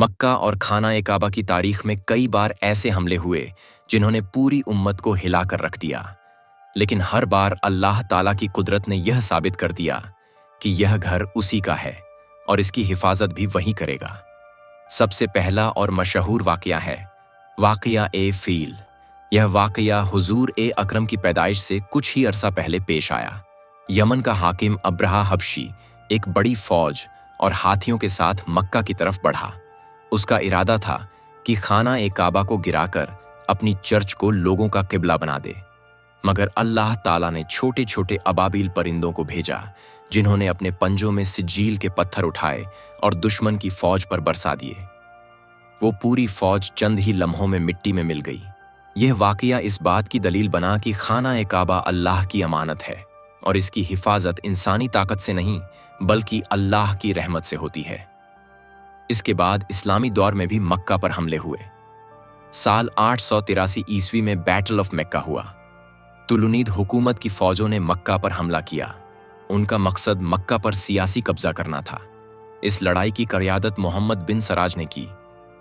मक्का और खाना ए काबा की तारीख में कई बार ऐसे हमले हुए जिन्होंने पूरी उम्मत को हिलाकर रख दिया, लेकिन हर बार अल्लाह ताला की कुदरत ने यह साबित कर दिया कि यह घर उसी का है और इसकी हिफाजत भी वही करेगा। सबसे पहला और मशहूर वाकया है वाकया ए फील। यह वाकया हुजूर ए अकरम की पैदाइश से कुछ ही अरसा पहले पेश आया। यमन का हाकिम अब्रहा हबशी एक बड़ी फौज और हाथियों के साथ मक्का की तरफ बढ़ा। उसका इरादा था कि खाना ए काबा को गिराकर अपनी चर्च को लोगों का किबला बना दे, मगर अल्लाह ताला ने छोटे छोटे अबाबिल परिंदों को भेजा जिन्होंने अपने पंजों में सिज्जील के पत्थर उठाए और दुश्मन की फौज पर बरसा दिए। वो पूरी फौज चंद ही लम्हों में मिट्टी में मिल गई। यह वाकया इस बात की दलील बना कि खाना ए काबा अल्लाह की अमानत है और इसकी हिफाजत इंसानी ताकत से नहीं बल्कि अल्लाह की रहमत से होती है। इसके बाद इस्लामी दौर में भी मक्का पर हमले हुए। साल 883 ईस्वी में बैटल ऑफ मक्का हुआ। तुलुनीद हुकूमत की फौजों ने मक्का पर हमला किया। उनका मकसद मक्का पर सियासी कब्जा करना था। इस लड़ाई की क़यादत मोहम्मद बिन सराज ने की,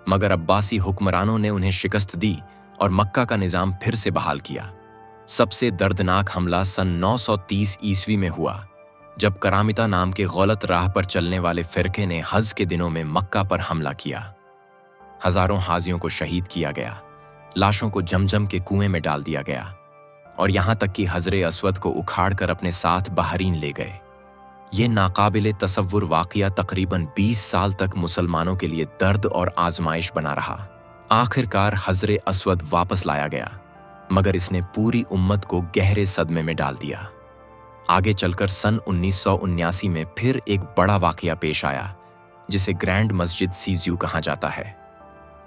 मगर अब्बासी हुक्मरानों ने उन्हें शिकस्त दी और मक्का का निज़ाम फिर से बहाल किया। सबसे दर्दनाक हमला सन 930 ईस्वी में हुआ, जब करामिता नाम के गलत राह पर चलने वाले फिरके ने हज के दिनों में मक्का पर हमला किया। हजारों हाजियों को शहीद किया गया, लाशों को जमजम के कुएं में डाल दिया गया और यहां तक कि हजरे अस्वद को उखाड़कर अपने साथ बहरीन ले गए। ये नाकाबिले तसव्वुर वाकया तकरीबन 20 साल तक मुसलमानों के लिए दर्द और आजमाइश बना रहा। आखिरकार हजरे अस्वद वापस लाया गया, मगर इसने पूरी उम्मत को गहरे सदमे में डाल दिया। आगे चलकर सन 1979 में फिर एक बड़ा वाकया पेश आया, जिसे ग्रैंड मस्जिद सीज़्यू कहा जाता है।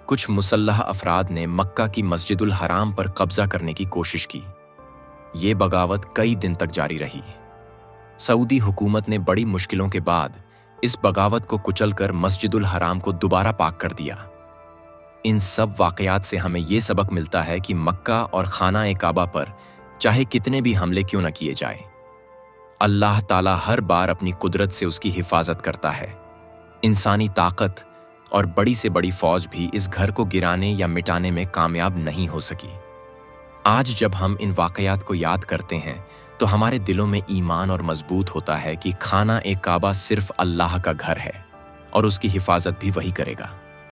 कुछ मुसल्लह अफराद ने मक्का की मस्जिदुल हराम पर कब्जा करने की कोशिश की। ये बगावत कई दिन तक जारी रही। सऊदी हुकूमत ने बड़ी मुश्किलों के बाद इस बगावत को कुचलकर मस्जिदुल हराम को दोबारा पाक कर दिया। इन सब वाकयात से हमें ये सबक मिलता है कि मक्का और खाना ए काबा पर चाहे कितने भी हमले क्यों न किए जाएं, अल्लाह ताला हर बार अपनी कुदरत से उसकी हिफाजत करता है। इंसानी ताकत और बड़ी से बड़ी फौज भी इस घर को गिराने या मिटाने में कामयाब नहीं हो सकी। आज जब हम इन वाकयात को याद करते हैं तो हमारे दिलों में ईमान और मजबूत होता है कि खाना ए काबा सिर्फ अल्लाह का घर है और उसकी हिफाजत भी वही करेगा।